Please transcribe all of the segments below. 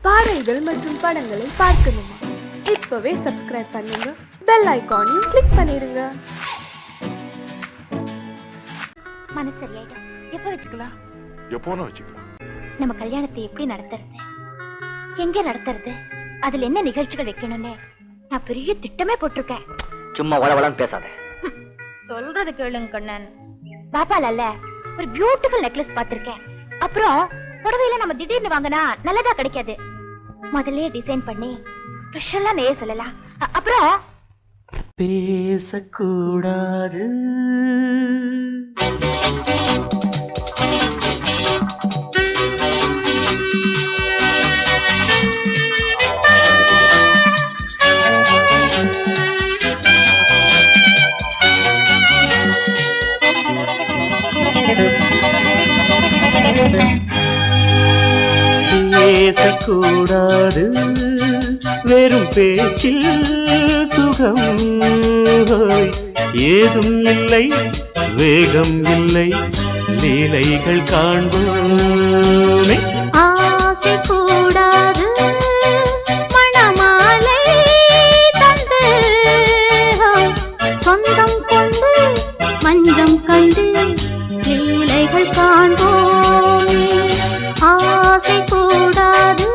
பாடல்கள் மற்றும் படங்களை பார்க்கணுமா? இப்பவே சப்ஸ்கிரைப் பண்ணுங்க, பெல் ஐகானையும் கிளிக் பண்ணிருங்க. மனசு சரியாயிடும். எப்ப வச்சுக்கலாம்? எப்போனா வச்சுக்கலாம். நம்ம கல்யாணத்தை எப்படி நடத்துறது, எங்க நடத்துறது, அதுல என்ன நிகழ்ச்சிகள் வைக்கணும்னு நான் பெரிய திட்டமே போட்டிருக்கேன். சும்மா வளவளன்னு பேசாத. சொல்றது கேளுங்க கண்ணன். பாப்பால ஒரு பியூட்டிஃபுல் நெக்லஸ் பாத்திருக்கேன். அப்புறம் புடவையில நம்ம திடீர்னு வாங்கினா நல்லதா கிடைக்காது. முதல்ல டிசைன் பண்ணி ஸ்பெஷலா நெய்ய சொல்லலாம். அப்புறம் பேசக்கூடாது, பேசக்கூடாது, வெறும் பேச்சில் சுகம் ஏதும் இல்லை, வேகம் இல்லை, லீலைகள் காண்போமே. ஆசை கூடாது, மணமாலை தந்து சொந்தம் கொண்டு மஞ்சம் கண்டு லீலைகள் காண்போமே. ஆசை கூடாது.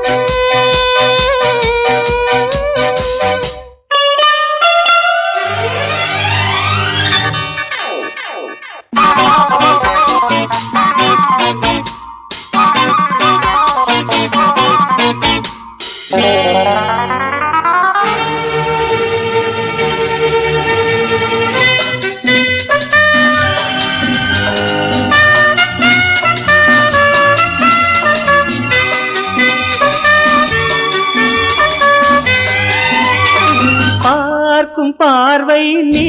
பார்க்கும் பார்வை நீ,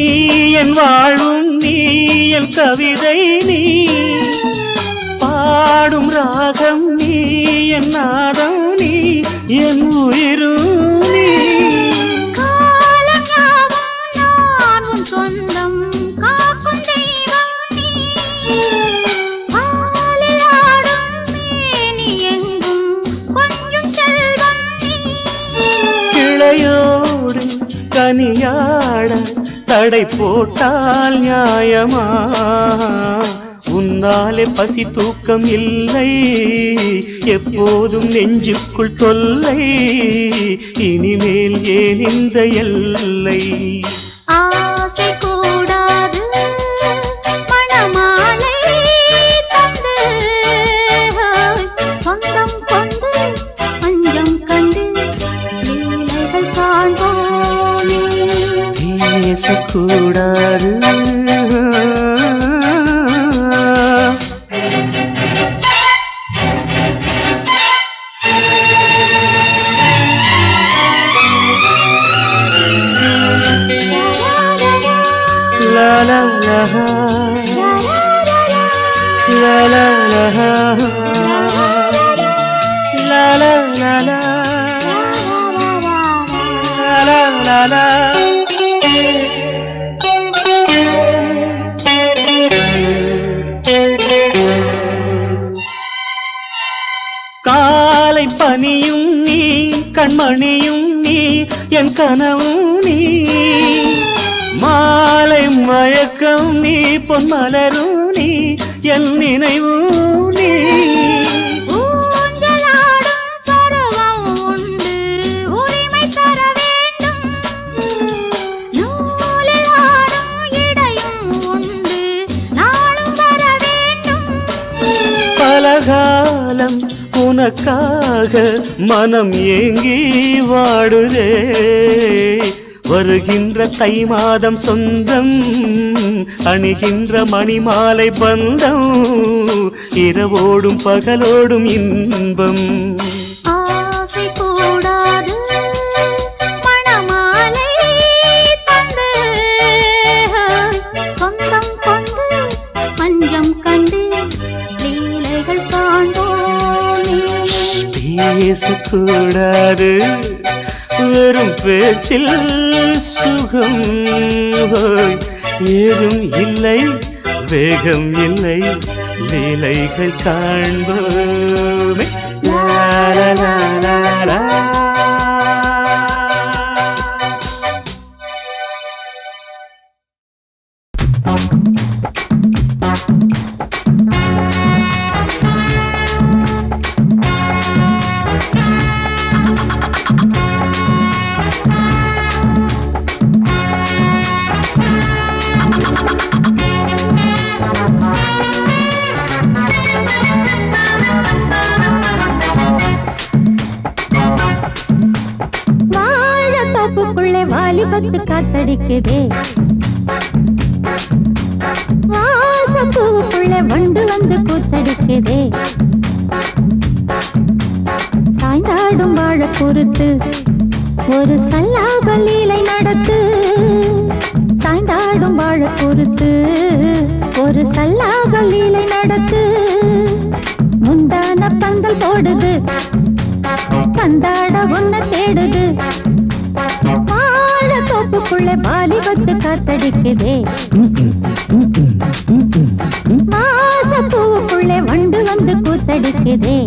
என் வாழும் நீ, என் கவிதை நீ, பாடும் ராகம் நீ, என் நாதம் நீ, என் உயிரும் நீ. சொந்தம் காக்கும் தெய்வம் நீ, நீ எங்கும் கொஞ்சம் செல்வம் நீ. கிளையோடு கனியாட தடை போட்டால் நியாயமா? உன்னாலே பசி தூக்கம் இல்லை, எப்போதும் நெஞ்சுக்குள் தொல்லை, இனிமேல் ஏன் இந்த எல்லை? ஆசை கூடாது, மணமாலை தந்து சொந்தம் கொண்டு மஞ்சம் கண்டு லீலைகள் காண்போமே. பேசக்கூடாது, la la la la la la la la la la la. காலை பனியும் நீ, கண்மணியும் நீ, என் கனவும் நீ, மாலை மயக்கம் நீ, பொன்மலரும் நீ, என் நினைவும் நீ. பலகாலம் உனக்காக மனம் ஏங்கி வாடுதே, வருகின்ற தை மாதம் சொந்தம், அணிகின்ற மணிமாலை பந்தம், இரவோடும் பகலோடும் இன்பம். ஆசை கூடாது, மணமாலை தந்து சொந்தம் கொண்டு மஞ்சம் கண்டு லீலைகள் காண்போமே. பேசக்கூடாது, வெறும் பேச்சில் சுகம் ஏதும் இல்லை, வேகம் இல்லை, லீலைகள் காண்போமே. லா லா லா. வாழத்தோப்புக்குள்ளே வாலிபத்து காத்தடிக்குதே, வாசப்பூவுக்குள்ளே வண்டு வந்து கூத்தடிக்குதே, சாய்ந்தாடும் வாழ பொறுத்து ஒரு சல்லாப லீலை நடத்து, சாய்ந்தாடும் வாழ பொறுத்து ஒரு சல்லாப லீலை நடத்து, முந்தான பந்தல் போடுது பந்தாட உன்ன தேடுது, வாழத்தோப்புக்குள்ளே வாலிபத்து காத்தடிக்குதே, வாசப்பூவுக்குள்ளே வண்டு வந்து கூத்தடிக்குதே.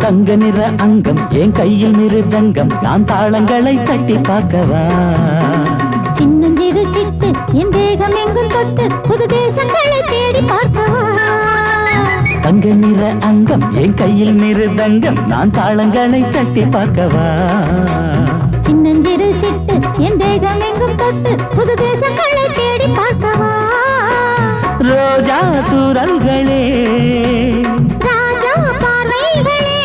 தங்க நிற அங்கம் என் கையில் மிருதங்கம், நான் தாளங்களை தட்டி பார்க்கவா, சின்னஞ்சிறு சிட்டு என் தேகம் எங்கும் தொட்டு புது தேசங்களை தேடி பார்க்கவா, தங்க நிற அங்கம் என் கையில் மிருதங்கம், நான் தாளங்களை தட்டி பார்க்கவா, சின்னஞ்சிறு சிட்டு என் தேகம் எங்கும் தொட்டு புது தேசங்களை தேடி பார்க்கவா, ரோஜா தூரல்களே ராஜா பார்வைகளே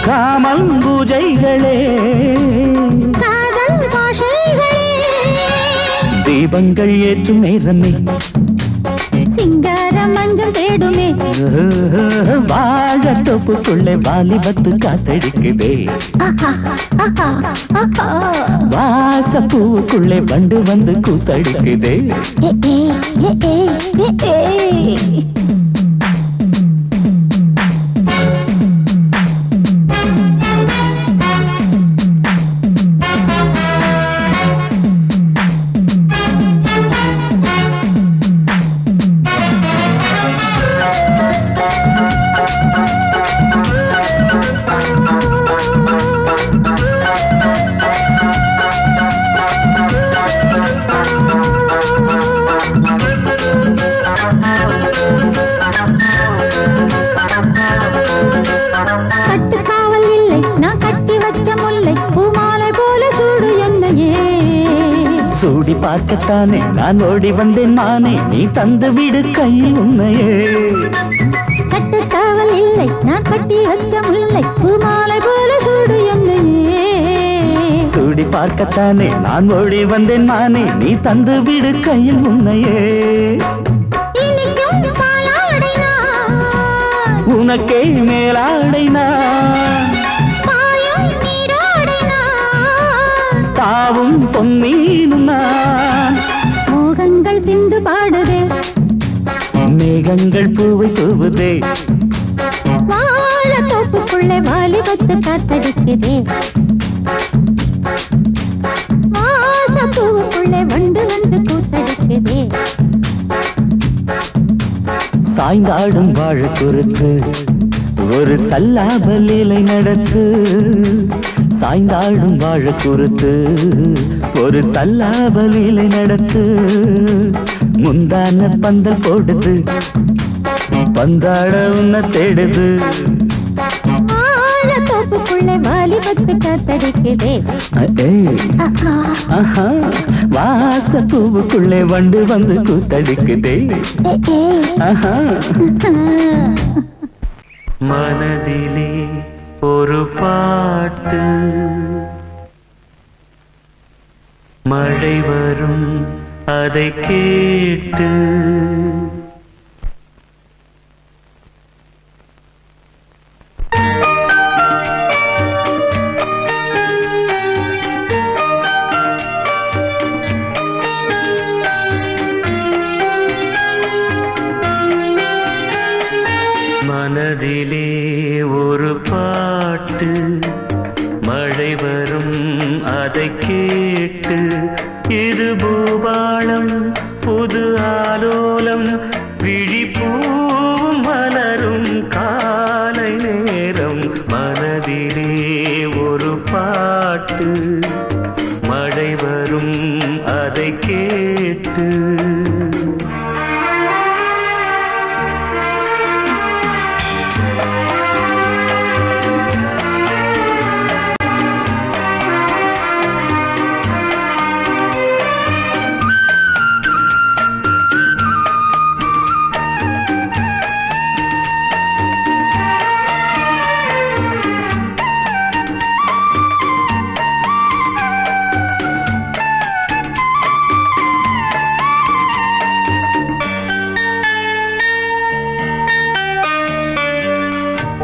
காமல் பூஜைகளே காதல் பாஷைகளே, தீபங்கள் ஏற்றும் நேரமே சிங்கார மஞ்சள் தேடுமே, வாழத்தோப்புக்குள்ளே வாலிபத்து காத்தடிக்குதே, வாசப்பூவுக்குள்ளே வண்டு வந்து கூத்தடிக்குதே. கட்டுக்காவல் இல்லை நான் கட்டி வச்ச முல்லை பூமாலை போல சூடு என்னையே, சூடி பார்க்கத்தானே நான் ஓடி வந்தேன் மானே, நீ தந்து விடு கையில் உன்னையே, கட்டுக்காவல் இல்லை நான் கட்டி வச்ச முல்லை பூமாலை போல சூடு என்னையே, சூடி பார்க்கத்தானே நான் ஓடி வந்தேன் மானே, நீ தந்து விடு கையில் உன்னையே, இனிக்கும் பாலாடை நான் உனக்கே மேலாடை நான், பாயும் நீராடை நான், தாவும் பொன்னீனும் நான், மோகங்கள் சிந்து பாடுதே, மேகங்கள் பூவை தூவுதே, வாழத்தோப்புக்குள்ளே வாலிபத்து காத்தடிக்குதே, வாசப்பூவுக்குள்ளே வண்டு வந்து கூத்தடிக்குதே, சாய்ந்தாடும் வாழ குறுக்கு ஒரு சல்லாப லீலை நடத்து, சாய்ந்தாடும் வாழ குறுத்து ஒரு சல்லாப லீலை நடத்து, முந்தான பந்தல் போடுது பந்தாட உன்ன தேடுது, வாழத்தோப்புக்குள்ளே வாலிபத்து காத்தடிக்குதே, ஆஹா வாசப்பூவுக்குள்ளே வண்டு வந்து கூத்தடிக்குதே, ஆஹா. மனதிலே ஒரு பாட்டு மழை வரும் அதை கேட்டு மனதிலே ஒரு பாட்டு மழை வரும் அதை கேட்டு இது பூபாளம் புது ஆலோலம் விழிப்பூவும் மலரும் காலை நேரம் மனதிலே ஒரு பாட்டு மழை வரும் அதை கேட்டு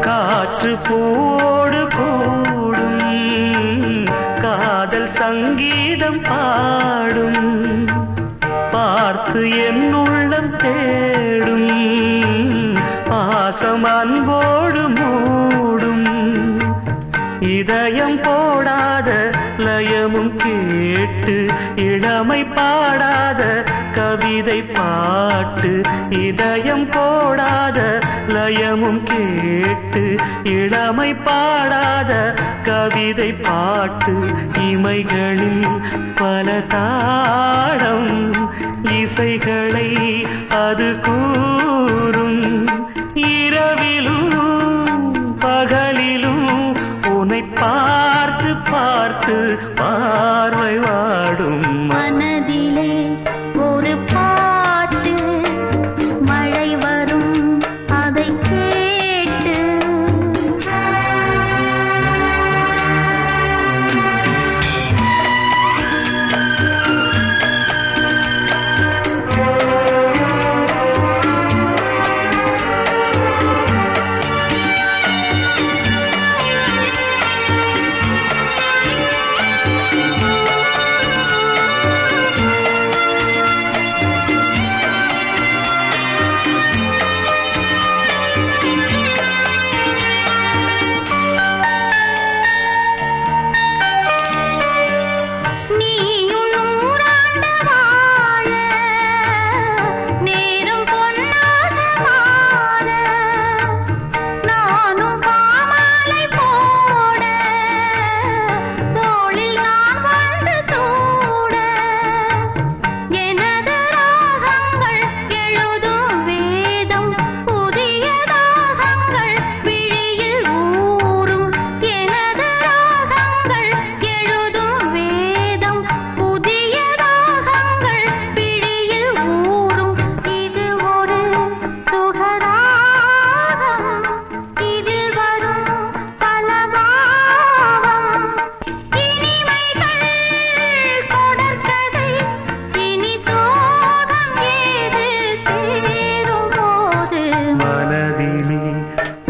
காற்று போடு கூடும் காதல் சங்கீதம் பாடும் பார்த்து என் உள்ளம் தேடும் பாசம் அன்போடு மூடும் இதயம் போடாத லயமும் கேட்டு இளமை பாடாத கவிதை பாட்டு இதயம் போடாத லயமும் கேட்டு இளமை பாடாத கவிதை பாட்டு இமைகளில் பல தாளம் இசைகளை அது கூறும் இரவிலும் பகலிலும் உன்னை பார்த்து பார்த்து பார்வை வாடும் மனதிலே ஒரு பாட்டு மழை வரும் அதை கேட்டு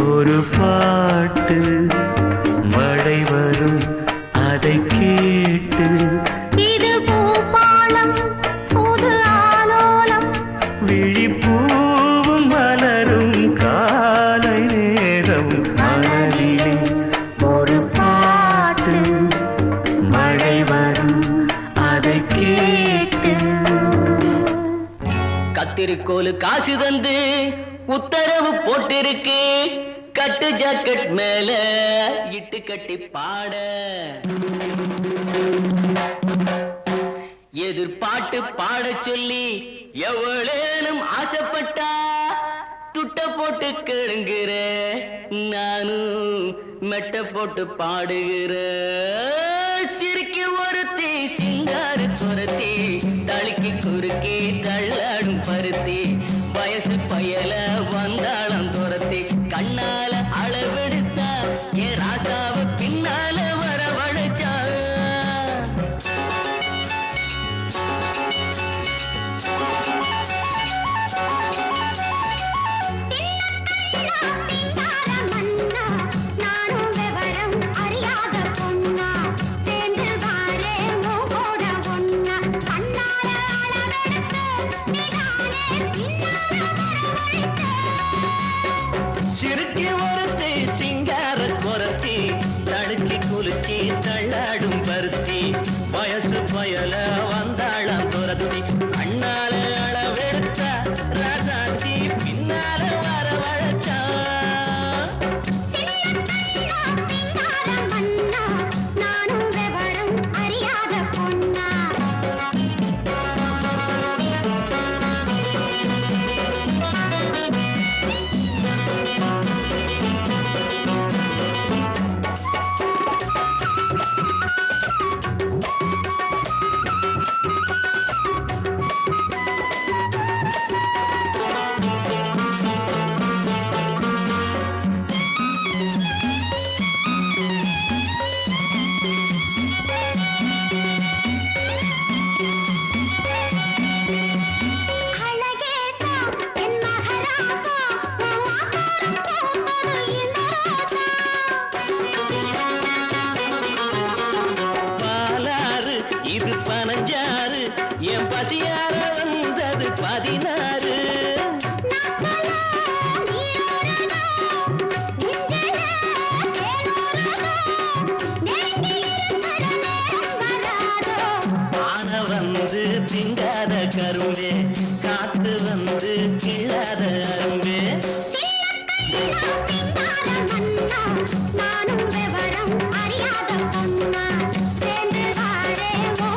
ஒரு பாட்டு மழை வரும் அதை கேட்டு இது பூபாளம் புது ஆலோலம் விழிப்பூவும் மலரும் காலை நேரம் மனதிலே ஒரு பாட்டு மழை வரும் அதை கேட்டு கத்திரிக்கோலு காசு தந்து உத்தரவு போட்டிருக்கு கட்டு ஜாக்கெட் மேல இட்டு கட்டி பாட எதிர்பாட்டு பாட சொல்லி எவ்வளேனும் ஆசைப்பட்டா துட்ட போட்டு கேளுங்கிற நானும் மெட்ட போட்டு பாடுகிற சிரிக்கு ஒருத்தி சிங்காரு சொரத்தி தளிக்கு குறுக்கி தள்ளாடும் பருத்தி வயசு பயல வந்தாளம் துரத்தி கண்ணால அளவெடுத்தா ஏ ராசாவ பின்னால வரவழைச்சா ராசாத்தி பின்னால வரவழைச்சா நானும் விவரம் அறியாத பொன்னா பாலாறு இது 15 என் பசியார வந்தது 16 ஆன வந்து திங்காத கரும்பே காத்து வந்து கிழாத அரும்பே நானும் விவரம் அறியாத பொன்னா சேர்ந்து வாரே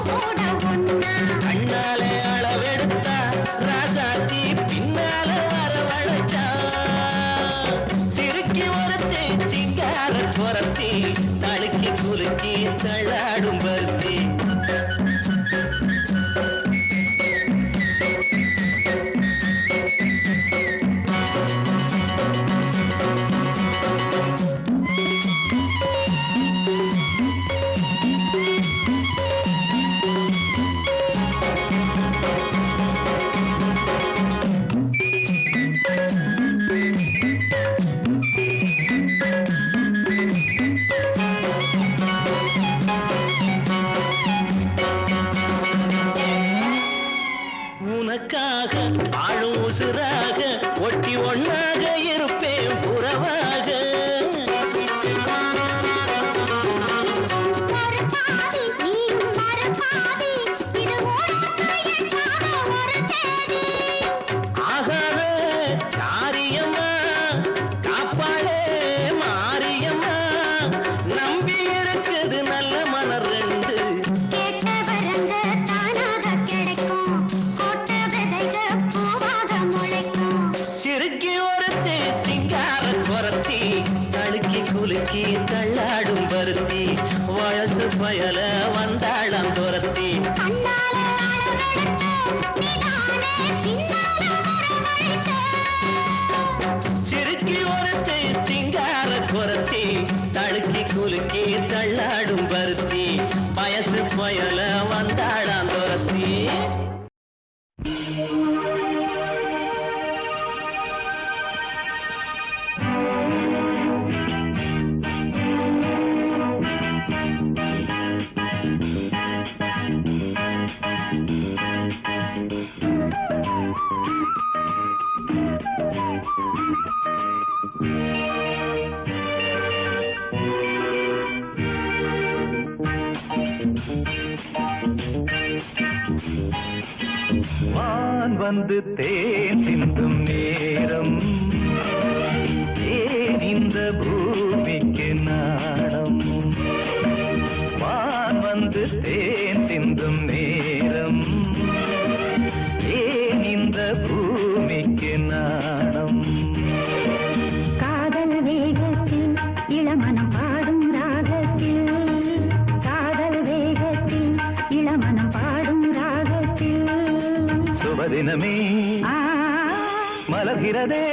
கூட ஒன்னா கண்ணாலே அளவெடுத்தா ராசாத்தி பின்னால வரவழைச்சா சிறுக்கி ஒருத்தி சிங்கார குரத்தி தழுக்கி குலுக்கி தள்ளாடும் பருத்தி உனக்காக ஆளும் உசுராக ஒட்டி ஒன்னாக இருப்பேன் புறவாக ஆகாத காரியம்மா காப்பாளே மாரியம்மா நம்பி இருக்குது நல்ல மலர் ரெண்டு சிறுக்கி ஒருத்தி சிங்கார குரத்தி தழுக்கி குலுக்கி தள்ளாடும் பருத்தி வயசு பயல வந்தாளாம் துரத்தி சிறுக்கி ஒருத்தி சிங்கார குரத்தி தழுக்கி குலுக்கி தள்ளாடும் பருத்தி வயசு பயல வந்தாளாம் துரத்தி வான் வந்து தேன் சிந்தும் நேரம் ஏன் இந்த பூமிக்கு நாணம் வான் வந்து தேன் சிந்தும் நேரம் ஏன் இந்த பூமிக்கு நாணம் காதல் வேகத்தில் இளமனம் பாடும் ராகத்தில் காதல் வேகத்தில் இளமனம் பாடும் ராகத்தில் சுபதினமே மலர்கிறதே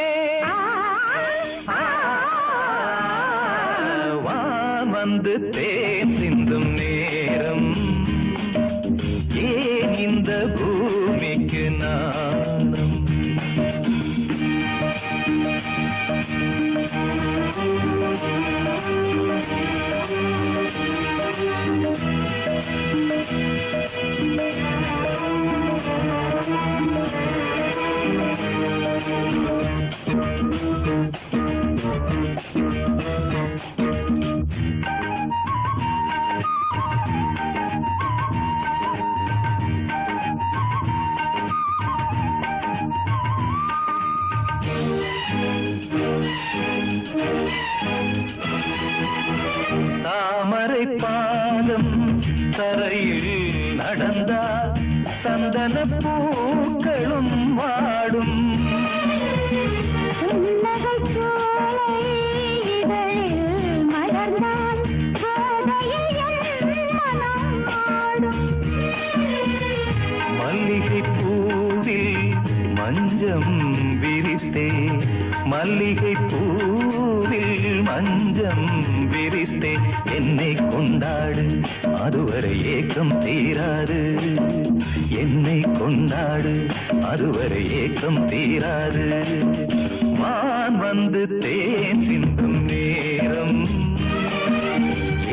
வான் வந்து தேன் சிந்தும் நேரம் ஏன் இந்த பூமிக்கு நாணம் மனப்பூக்களும் வாடும் புன்னகைச்சோலை இதழில் மலர்ந்தால் போதையில் என் மனம் ஆடும். மல்லிகை பூவில் மஞ்சம் விரித்தே மல்லிகை பூவில் மஞ்சம் விரித்தே என்னை கொண்டாடு அதுவரை ஏக்கம் தீராது என்னை கொண்டாடு அதுவரை ஏக்கம் தீராது வான் வந்து தேன் சிந்தும் நேரம்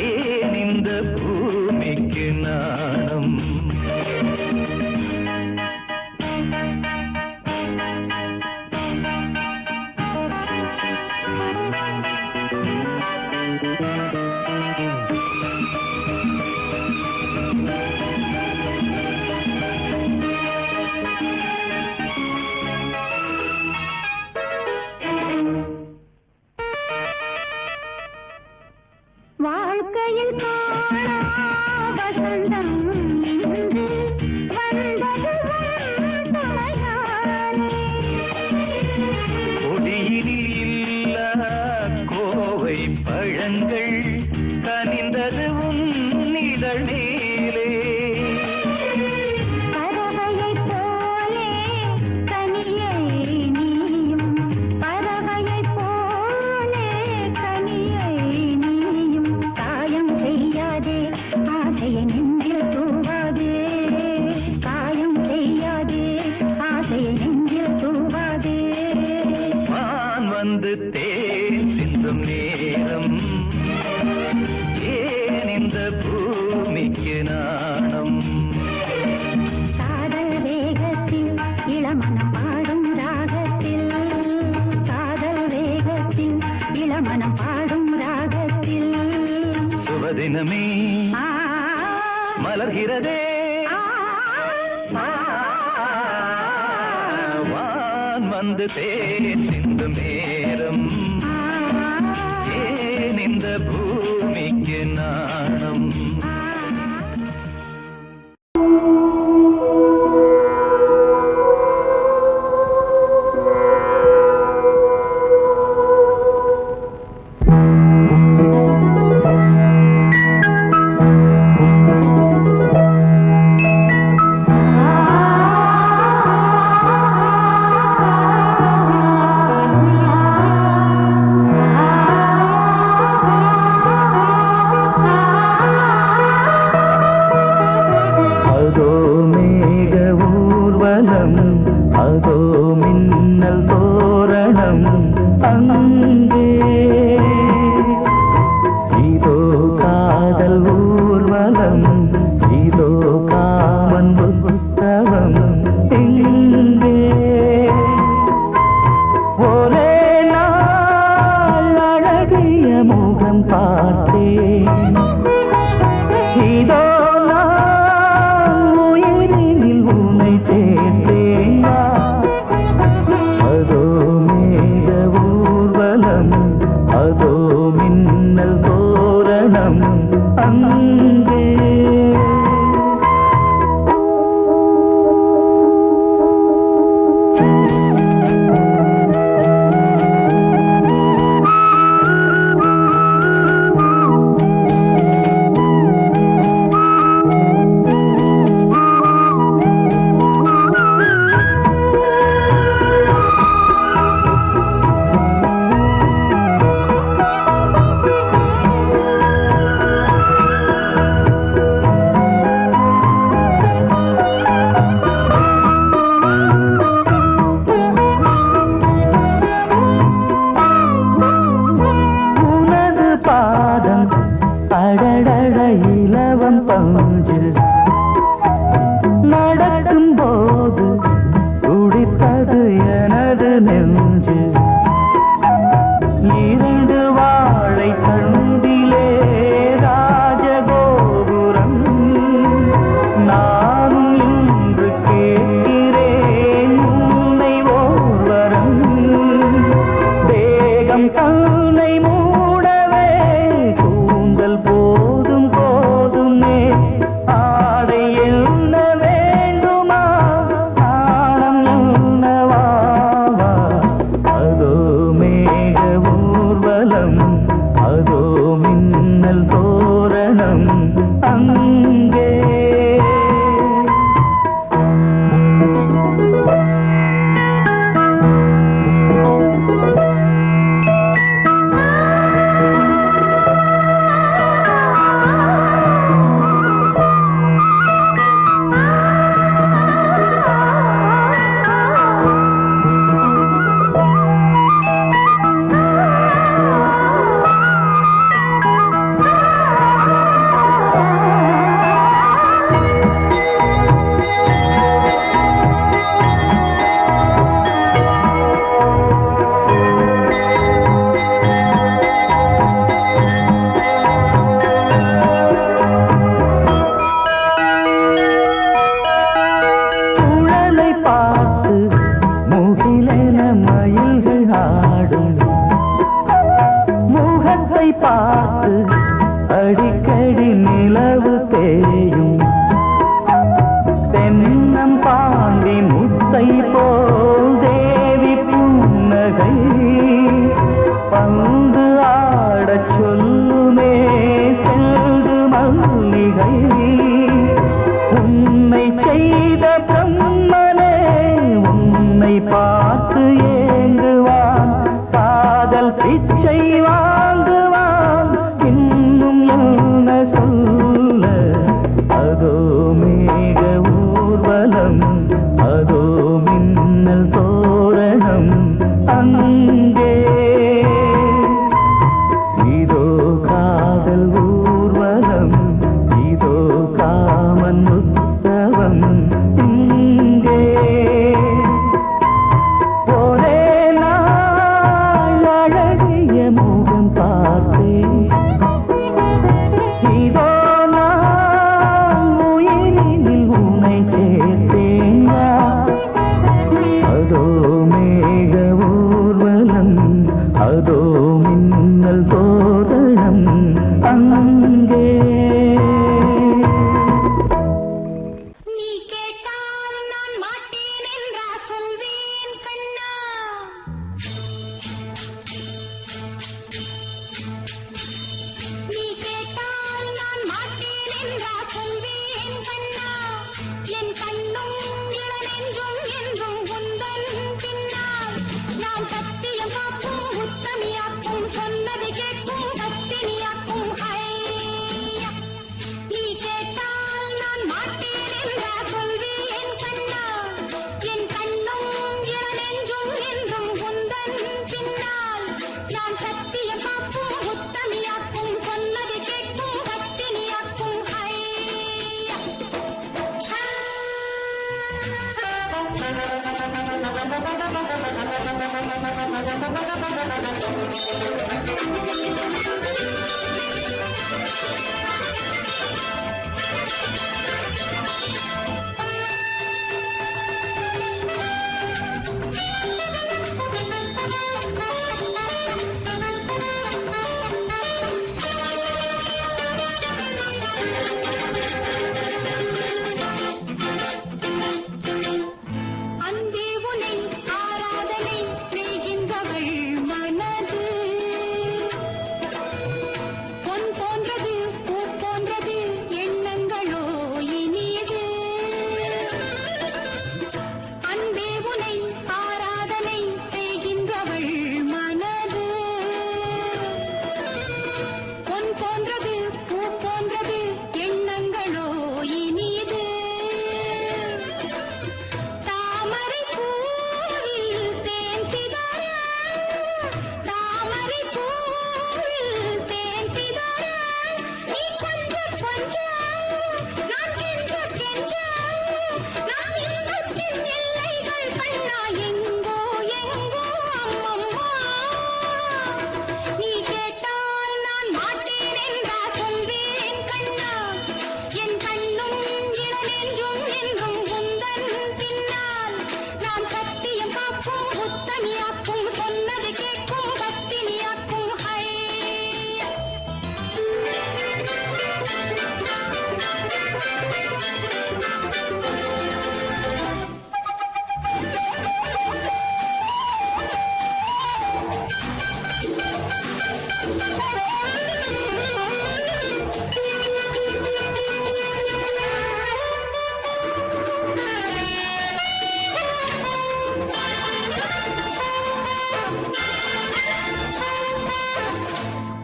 ஏன் இந்த பூமிக்கு நாணம் வாழ்க்கையில் காணா வசந்தம் இன்று வந்தது உன் துணையாலே. கொடியினில் இல்ல கோவை பழங்கள் கனிந்தது உன்னிதழ் மேலே பறவையைப் போலே கனியை நீயும் பறவையைப் போலே கனியை நீயும் காயம் செய்யாதே ஆசையை நெஞ்சில் தூவாதே காயம் செய்யாதே ஆசையை நெஞ்சில் தூவாதே. வான் வந்து தேன் சிந்தும் நேரம் ஏன் இந்த பூமிக்கு நாணம் காதல் வேகத்தில் இளமனம் பாடும் ராகத்தில் காதல் வேகத்தில் இளமனம் பாடும் ராகத்தில் சுபதினமே ஆ, மலர்கிறதே ஆ, ஆ, வான் வந்து தேன் சிந்தும் நேரம் ஏன் இந்த பூமிக்கு நாணம் அதோ மேக ஊர்வலம் அதோ மின்னல் தோரணம் அங்கே இதோ காதல் ஊர்வலம் இதோ காமன் உற்சவம் இங்கே ஒரே நாள் அழகிய முகம் பார்த்தேன் இதோ நான் உயிரினில் உன்னை சேர்த்தேன் அதோ மேக ஊர்வலம் அதோ மின்னல் தோரணம் அங்கே மயில்கள் ஆடும் முகத்தை பார்த்து அடிக்கடி நிலவு தேயும் தென்னம் பாண்டி முத்தை போல் தேவி புன்னகை பந்து ஆடச் சொல்லுமே செல்து மல்லிகை உன்னை செய்த பிரம்மனே உன்னை பார்த்து ஏங்குவான் காதல் பிச்சை வாங்குவான் இன்னும் என்ன சொல்ல அதோ மேக ஊர்வலம் அதோ மின்னல் தோரணம் அங்கே இதோ காதல் ஊர்வலம் இதோ காமன் உற்சவம் இங்கே ஒரே நாள் அழகிய முகம் பார்த்தேன் இதோ நான் உயிரினில் உன்னை சேர்த்தேன் அதோ மேக ஊர்வலம் அதோ மின்னல் தோரணம் அங்கே நீ கேட்டால் நான் மாட்டேன் என்றா சொல்வேன் கண்ணா நீ கேட்டால் நான் மாட்டேன் என்றா சொல்வேன் கண்ணா என் கண்ணும் இளநெஞ்சும் என்றும் உந்தன் பின்னால் நான் சத்தியம் காக்கும் உத்தமியாக்கும் சொன்னதை கேட்கும் பத்தினியாக்கும் ஹையா நீ கேட்டால் நான் மாட்டேன் என்றா சொல்வேன் கண்ணா என் கண்ணும் இளநெஞ்சும் என்றும் உந்தன் பின்னால் நான் சத்தியம் காக்கும் உத்தமியாக்கும் சொன்னதை கேட்கும் பத்தினியாக்கும் ஹையா அன்பே உனை ஆராதனை செய்கின்றவள் மனது பொன் போன்றது பூ போன்றது எண்ணங்களோ இனியது அன்பே உனை ஆராதனை செய்கின்றவள் மனது பொன் போன்றது பூ போன்றது எண்ணங்களோ இனியது தாமரை பூவில் தேன் சிதற தாமரை பூவில் தேன் சிதற நீ கொஞ்சம் கொஞ்சம் நான் கெஞ்ச கெஞ்ச நம் இன்பத்தின் எல்லைகள் கண்ணா எங்கோ எங்கோ அம்மம்மா நீ கேட்டால் நான் மாட்டேன் என்றா சொல்வேன் கண்ணா என் கண்ணும் இளநெஞ்சும் என்றும் உந்தன் பின்னால் நான் சத்தியம் காக்கும் உத்தமியாக்கும் சொன்னதை கேட்கும் பத்தினியாக்கும் ஹையா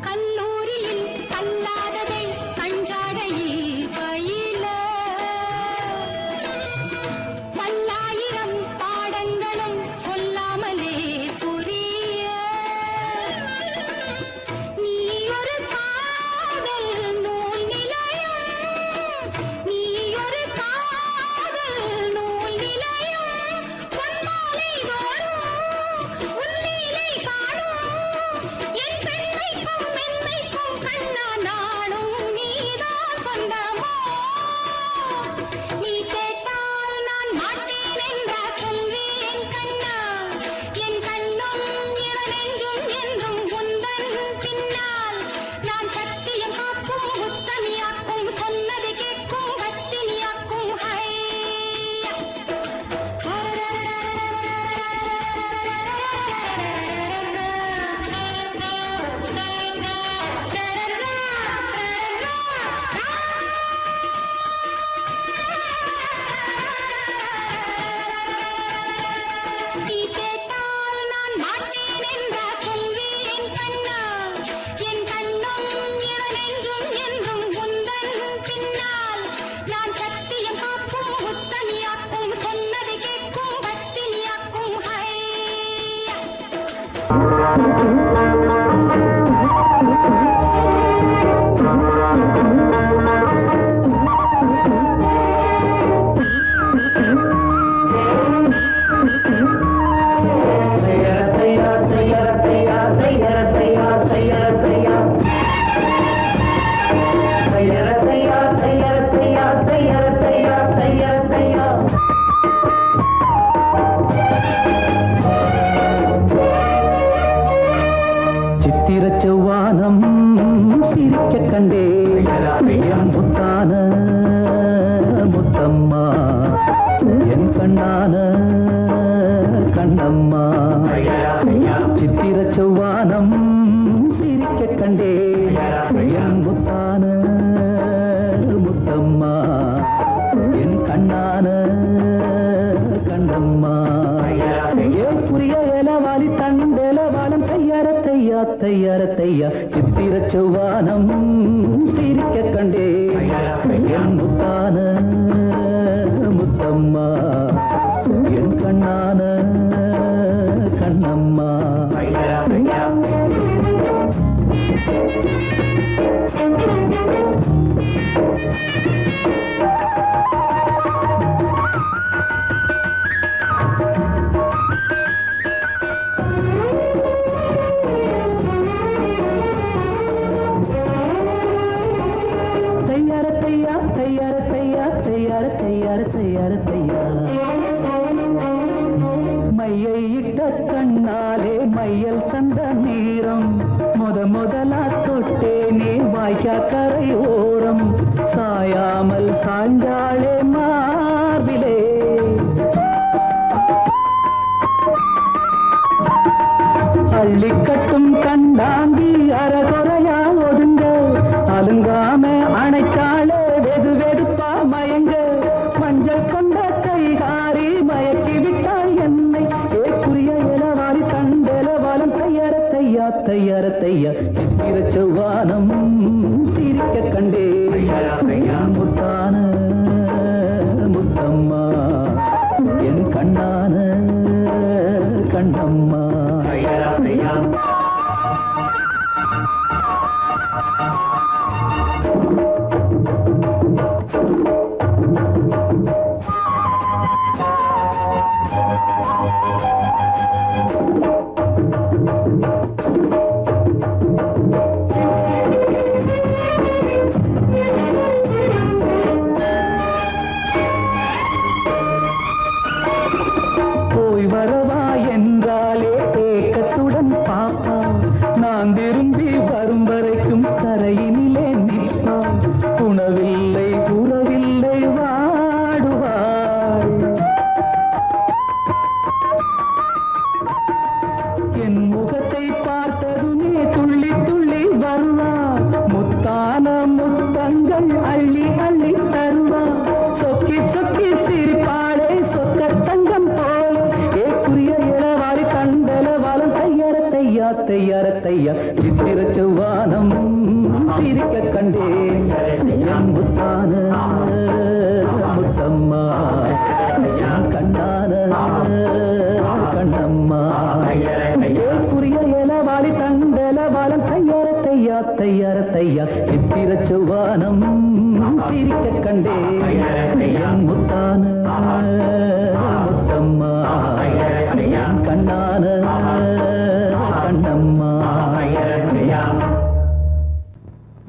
கல்லூரியில் கல்லாததை கஞ்சாடையில் பயில பல்லாயிரம் பாடங்களும் சொல்லாமலே புரிய நீ ஒரு காதல் நூல் நிலையம் நீ ஒரு காதல் நூல் நிலையம் பொன்மாலை தோறும் உன் லீலை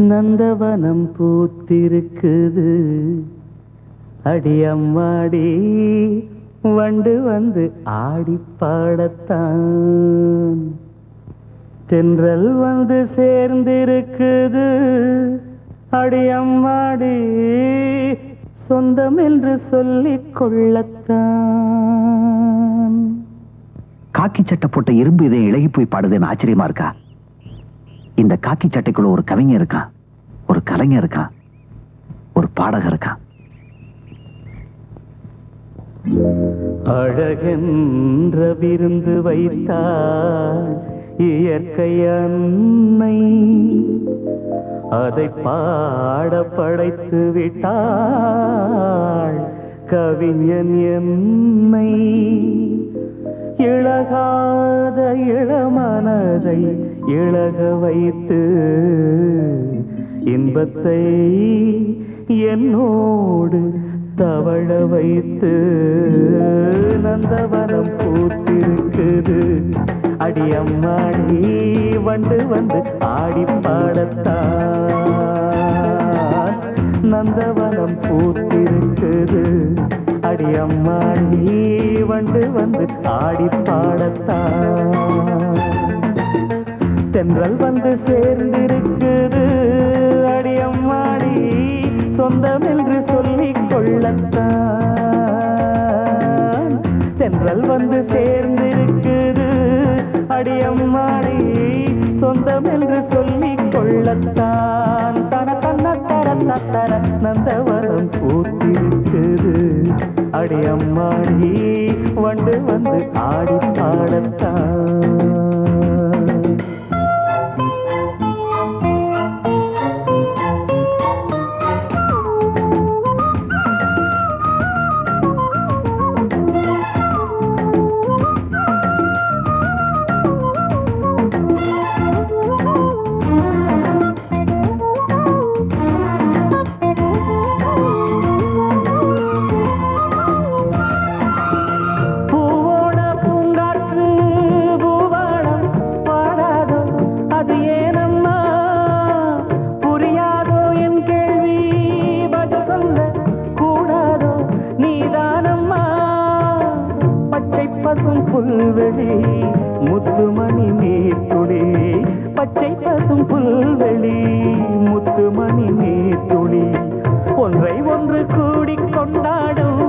நந்தவனம் பூத்திருக்குது அடியம்மாடி வண்டு வந்து ஆடி பாடத்தான் தென்றல் வந்து சேர்ந்திருக்குது அடியம்மாடி சொந்தம் என்று சொல்லிக் கொள்ளத்தான். காக்கி சட்டை போட்ட இரும்பு இதை இழகி போய் பாடுதுன்னு ஆச்சரியமா இருக்கா? இந்த காக்கி சட்டைக்குள்ள ஒரு கவிஞர் இருக்கான், ஒரு கலைஞர் இருக்கான், ஒரு பாடகர் இருக்கான். அழகென்ற விருந்து வைத்தாள் இயற்கை அன்னை, அதை பாட படைத்து விட்டாள் கவிஞன் என்னை. இழகாத இளமை மனதை இழக வைத்து இன்பத்தை என்னோடு தவழ வைத்து நந்தவனம் பூத்திருக்குது அடியம்மாடி வண்டு வந்து ஆடி பாடத்தான் நந்தவனம் பூத்திருக்குது அடியம்மாடி வண்டு வந்து ஆடி பாடத்தான் தென்றல் வந்து சேர்ந்திருக்குது அடியம்மாடி சொந்தம் என்று சொல்லிக் கொள்ளத்தான் தென்றல் வந்து சேர்ந்திருக்குது அடியம்மாடி சொந்தம் என்று சொல்லிக் கொள்ளத்தான் தன தன்ன தர தர நந்தவனம் பூத்திருக்குது அடியம்மாடி வண்டு வந்து ஆடி பாடத்தான் புல்வெளி முத்துமணி நீர்த்துளி பச்சை பசும் புல்வெளி முத்துமணி நீர்த்துளி ஒன்றை ஒன்று கூடிக் கொண்டாடும்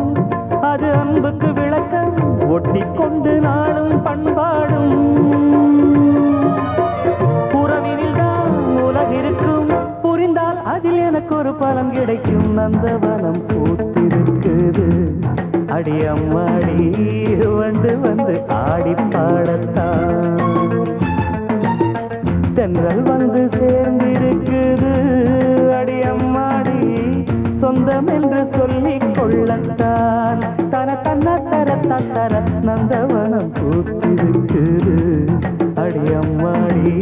அது அன்புக்கு விளக்கம் ஒட்டிக்கொண்டு நாளும் பண்பாடும் உறவினில் தான் உலகிருக்கும் புரிந்தால் அதில் எனக்கு ஒரு பலன் கிடைக்கும் நந்தவனம் பூத்திருக்குது அடியம்மாடி வண்டு வந்து ஆடி பாடத்தான் தென்றல் வந்து சேர்ந்திருக்குது அடியம்மாடி சொந்தம் என்று சொல்லிக் கொள்ளத்தான் தன தன்ன தர தர நந்தவனம் பூத்திருக்குது அடியம்மாடி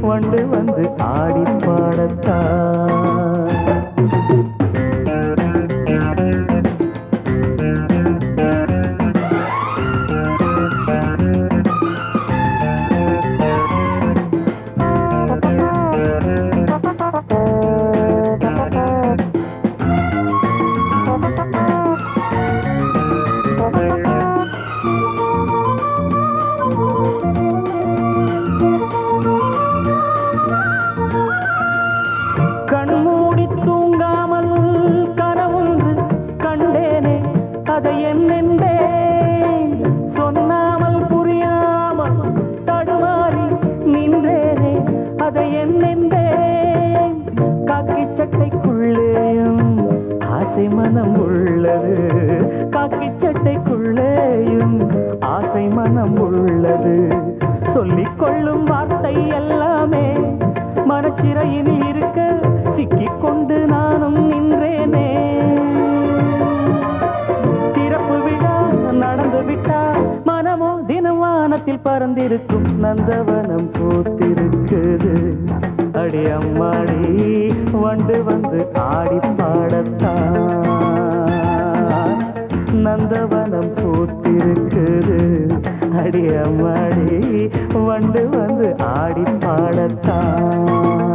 வண்டு வந்து ஆடி பாடத்தான் மனம் உள்ளது காக்கி சட்டைக்குள்ளேயும் ஆசை மனம் உள்ளது சொல்லிக் கொள்ளும் வார்த்தை எல்லாமே மனச்சிறையில் இருக்க சிக்கிக் கொண்டு நானும் நின்றேனே திறப்பு விழா நடந்து விட்டா மனமோ தினம் வானத்தில் பறந்திருக்கும் நந்தவனம் பூத்திருக்குது அடியம்மாடி வண்டு வந்து ஆடி பாடத்தான் நந்தவனம் பூத்திருக்குது அடியம்மாடி வண்டு வந்து ஆடி பாடத்தான்